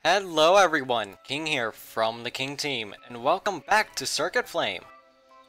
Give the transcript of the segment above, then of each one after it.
Hello everyone, King here from the King team, and welcome back to Circuit Flame.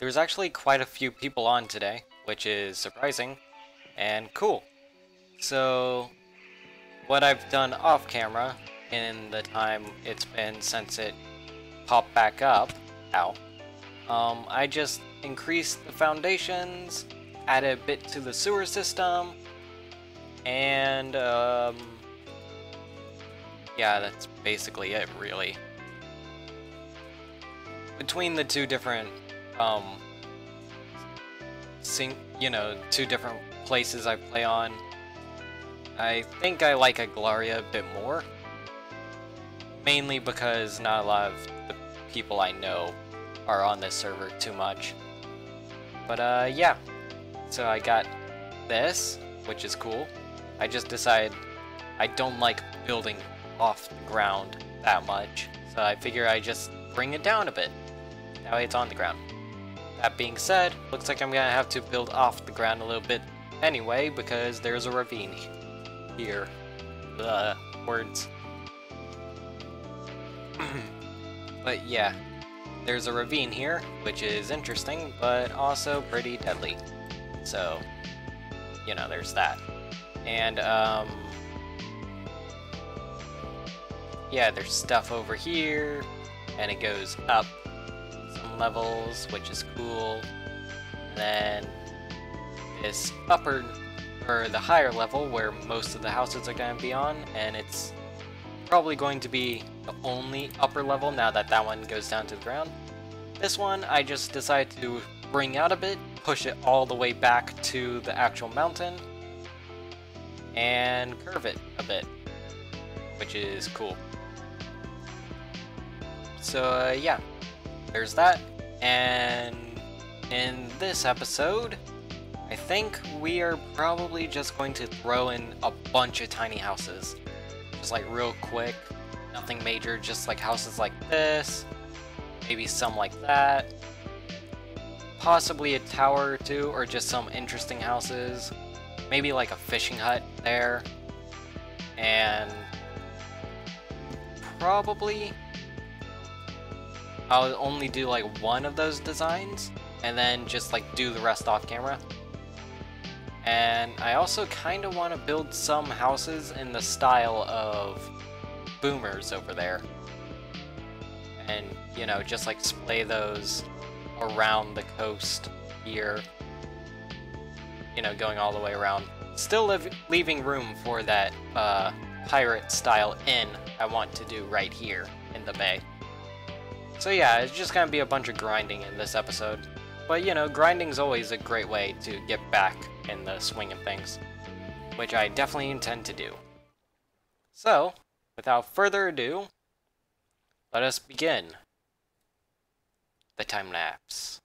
There's actually quite a few people on today, which is surprising and cool. So, what I've done off camera in the time it's been since it popped back up, I just increased the foundations, added a bit to the sewer system, and yeah, that's basically it, really. Between the two different, two different places I play on, I think I like Aglaria a bit more. Mainly because not a lot of the people I know are on this server too much. But, yeah. So I got this, which is cool. I just decided I don't like building off the ground that much, so I figure I just bring it down a bit. That way it's on the ground. That being said, looks like I'm gonna have to build off the ground a little bit anyway, because there's a ravine here. Words. But yeah, there's a ravine here, which is interesting, but also pretty deadly. So, there's that. And, yeah, there's stuff over here, and it goes up some levels, which is cool. And then this the higher level where most of the houses are going to be on, and it's probably going to be the only upper level now that that one goes down to the ground. This one, I just decided to bring out a bit, push it all the way back to the actual mountain, and curve it a bit, which is cool. So yeah, there's that, and in this episode, I think we are probably just going to throw in a bunch of tiny houses. Just like real quick, nothing major, just like houses like this, maybe some like that, possibly a tower or two, or just some interesting houses, maybe like a fishing hut there, and probably I'll only do like one of those designs, and then just like do the rest off camera. And I also kind of want to build some houses in the style of boomers over there. And, just like splay those around the coast here. Going all the way around. Still leaving room for that pirate style inn I want to do right here in the bay. So yeah, it's just gonna be a bunch of grinding in this episode. But grinding's always a great way to get back in the swing of things, which I definitely intend to do. So, without further ado, let us begin the time lapse.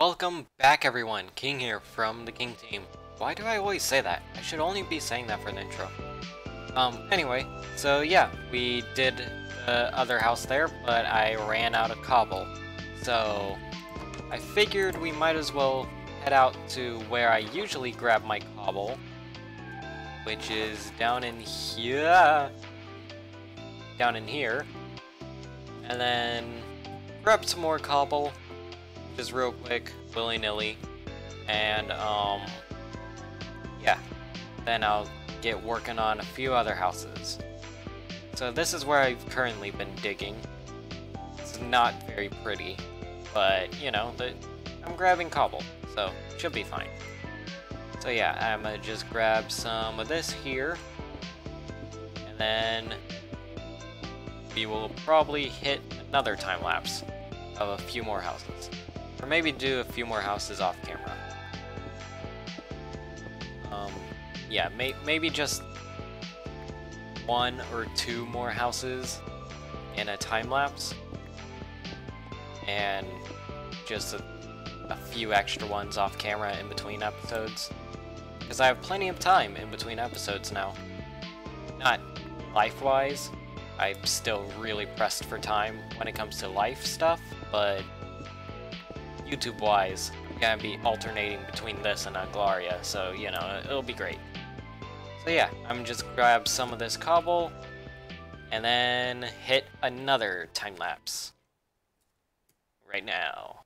Welcome back everyone, King here from the King team. Why do I always say that? I should only be saying that for the intro. Anyway, so yeah, we did the other house there, but I ran out of cobble. So, I figured we might as well head out to where I usually grab my cobble, which is down in here. Down in here. And then grab some more cobble, just real quick, willy-nilly, and yeah, then I'll get working on a few other houses. So this is where I've currently been digging. It's not very pretty, but you know, I'm grabbing cobble, so it should be fine. So yeah, I'm gonna just grab some of this here, and then we will probably hit another time lapse of a few more houses. Or maybe do a few more houses off camera. Yeah, maybe just one or two more houses in a time lapse. And just a few extra ones off camera in between episodes. Because I have plenty of time in between episodes now. Not life-wise. I'm still really pressed for time when it comes to life stuff, but YouTube-wise, I'm gonna be alternating between this and Gloria, so, you know, it'll be great. So yeah, I'm just grab some of this cobble, and then hit another time-lapse. Right now.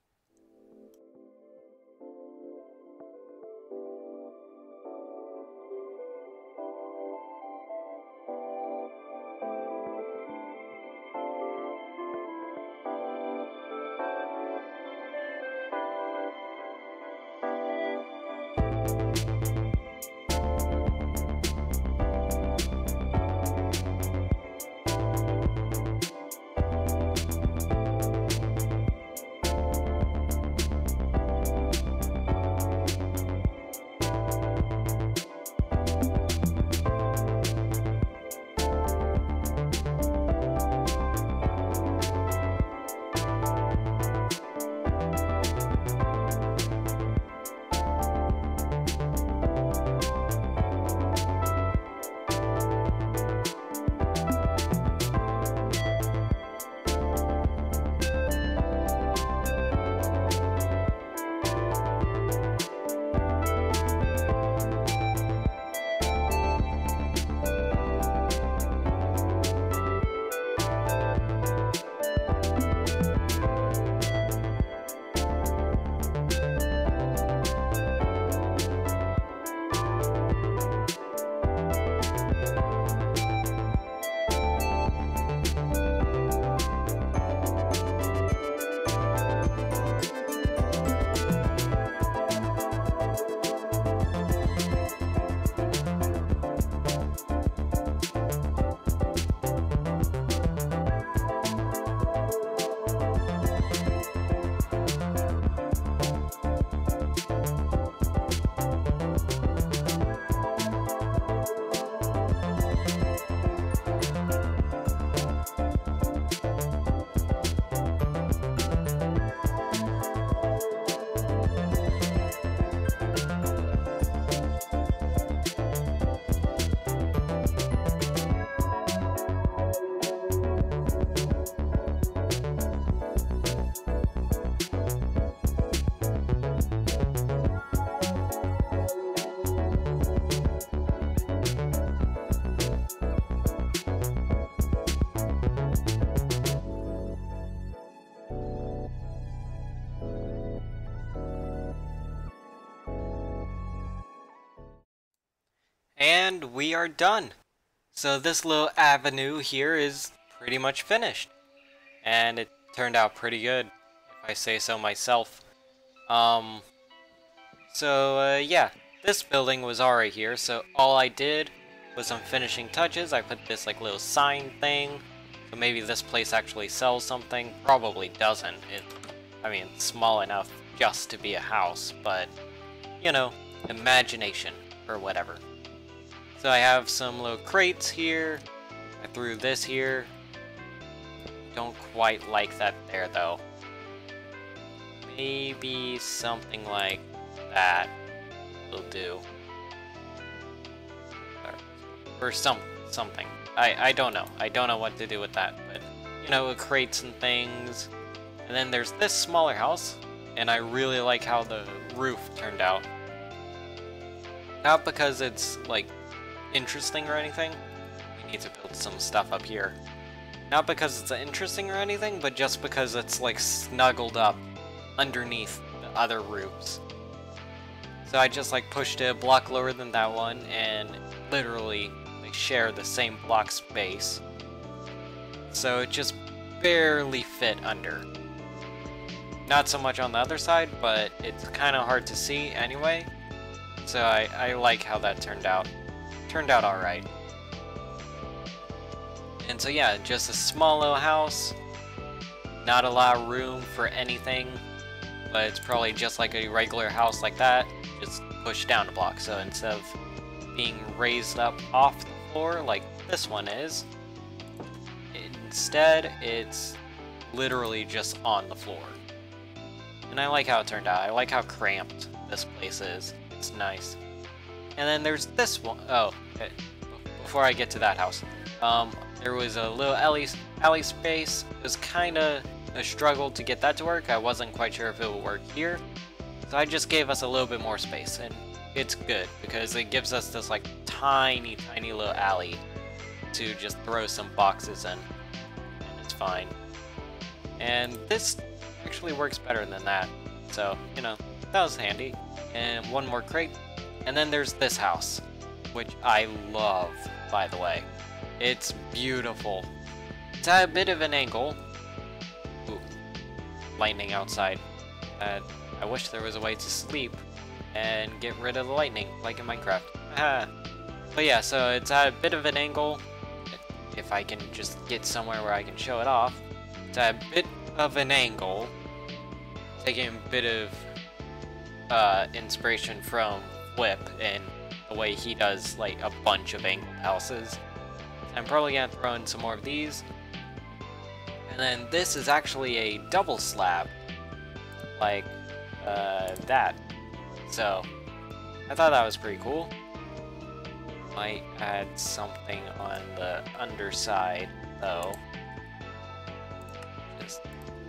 And we are done. So this little avenue here is pretty much finished. And it turned out pretty good, if I say so myself. Yeah, this building was already here, so all I did was some finishing touches. I put this like little sign thing, so maybe this place actually sells something. Probably doesn't. I mean, it's small enough just to be a house, but, you know, imagination, or whatever. So I have some little crates here. I threw this here. Don't quite like that there, though. maybe something like that will do. Or something. I don't know. I don't know what to do with that, but you know, with crates and things. And then there's this smaller house, and I really like how the roof turned out. Not because it's like interesting or anything. We need to build some stuff up here. Not because it's interesting or anything, but just because it's like snuggled up underneath the other roofs. So I just like pushed it a block lower than that one, and literally they share the same block space. So it just barely fit under. Not so much on the other side, but it's kind of hard to see anyway. So I like how that turned out. Turned out alright. And so yeah, just a small little house. Not a lot of room for anything, but it's probably just like a regular house like that, just pushed down a block. So instead of being raised up off the floor like this one is, instead it's literally just on the floor. And I like how it turned out. I like how cramped this place is. It's nice. And then there's this one. Oh, okay. Before I get to that house, there was a little alley space. It was kind of a struggle to get that to work. I wasn't quite sure if it would work here, so I just gave us a little bit more space, and it's good because it gives us this like tiny little alley to just throw some boxes in, and it's fine. And this actually works better than that, so you know, that was handy. And one more crate, and then there's this house, which I love, by the way. It's beautiful. It's at a bit of an angle. Ooh, lightning outside. I wish there was a way to sleep and get rid of the lightning, like in Minecraft. But yeah, so it's at a bit of an angle. If I can just get somewhere where I can show it off. It's at a bit of an angle. Taking a bit of inspiration from Flip and the way he does like a bunch of angled houses. I'm probably gonna throw in some more of these. And then this is actually a double slab. Like, that. So, I thought that was pretty cool. Might add something on the underside, though. Just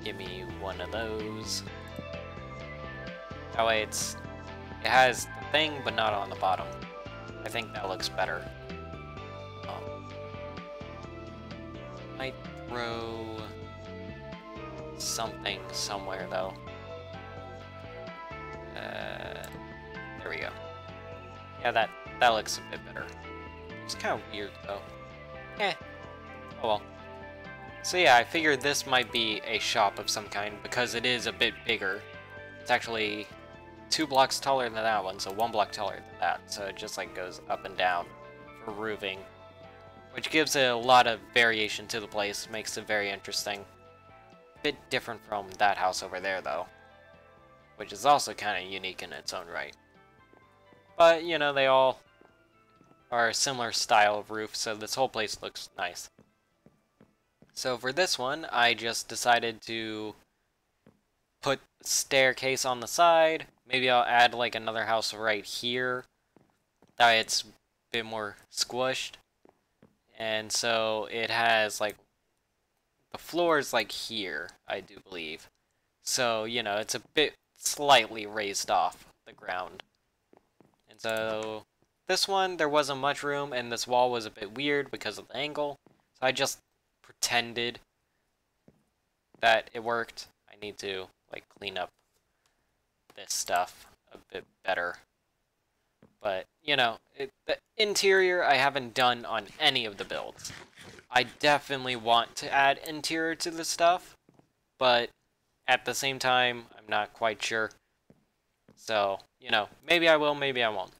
give me one of those. That way it has the thing, but not on the bottom. I think that looks better. Might throw something somewhere though. There we go. Yeah, that looks a bit better. It's kind of weird though. Oh well. So yeah, I figured this might be a shop of some kind because it is a bit bigger. It's actually 2 blocks taller than that one, so 1 block taller than that. So it just like goes up and down for roofing. Which gives it a lot of variation to the place, makes it very interesting. Bit different from that house over there though, which is also kind of unique in its own right. But, you know, they all are a similar style of roof, so this whole place looks nice. So for this one, I just decided to put staircase on the side. Maybe I'll add like another house right here. That way it's a bit more squished. And so it has like, the floor is like here, I do believe. So, you know, it's a bit slightly raised off the ground. And so this one, there wasn't much room, and this wall was a bit weird because of the angle. So I just pretended that it worked. I need to like clean up this stuff a bit better. But, you know, the interior I haven't done on any of the builds. I definitely want to add interior to the stuff, but at the same time, I'm not quite sure. So, you know, maybe I will, maybe I won't.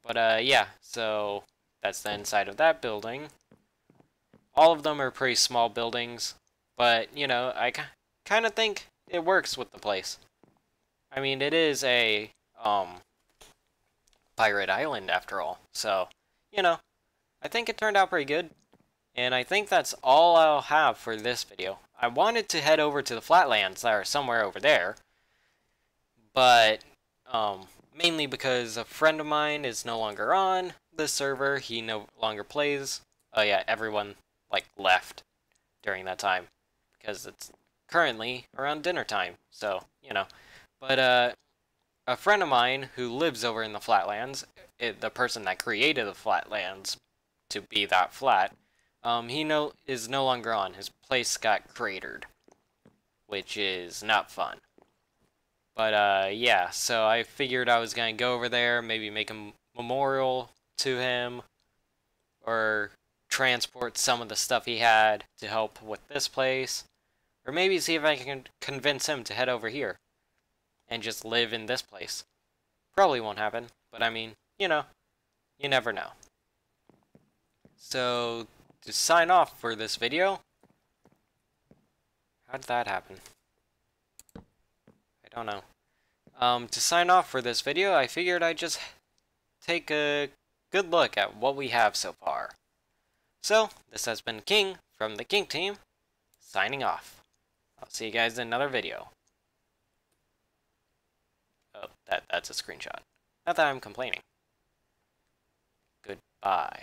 But, yeah, so that's the inside of that building. All of them are pretty small buildings, but, you know, I kind of think it works with the place. I mean, it is a, pirate island after all, so, you know, I think it turned out pretty good. And I think that's all I'll have for this video. I wanted to head over to the flatlands that are somewhere over there, but mainly because a friend of mine is no longer on the server. He no longer plays. Oh yeah, everyone like left during that time because it's currently around dinner time. So, you know. But a friend of mine who lives over in the Flatlands, the person that created the Flatlands to be that flat, is no longer on. His place got cratered, which is not fun. But yeah, so I figured I was gonna go over there, maybe make a memorial to him, or transport some of the stuff he had to help with this place, or maybe see if I can convince him to head over here and just live in this place. Probably won't happen, but I mean, you know, you never know. So, to sign off for this video, how did that happen? I don't know. To sign off for this video, I figured I'd just take a good look at what we have so far. So, this has been King from the King team, signing off. I'll see you guys in another video. Oh, that's a screenshot. Not that I'm complaining. Goodbye.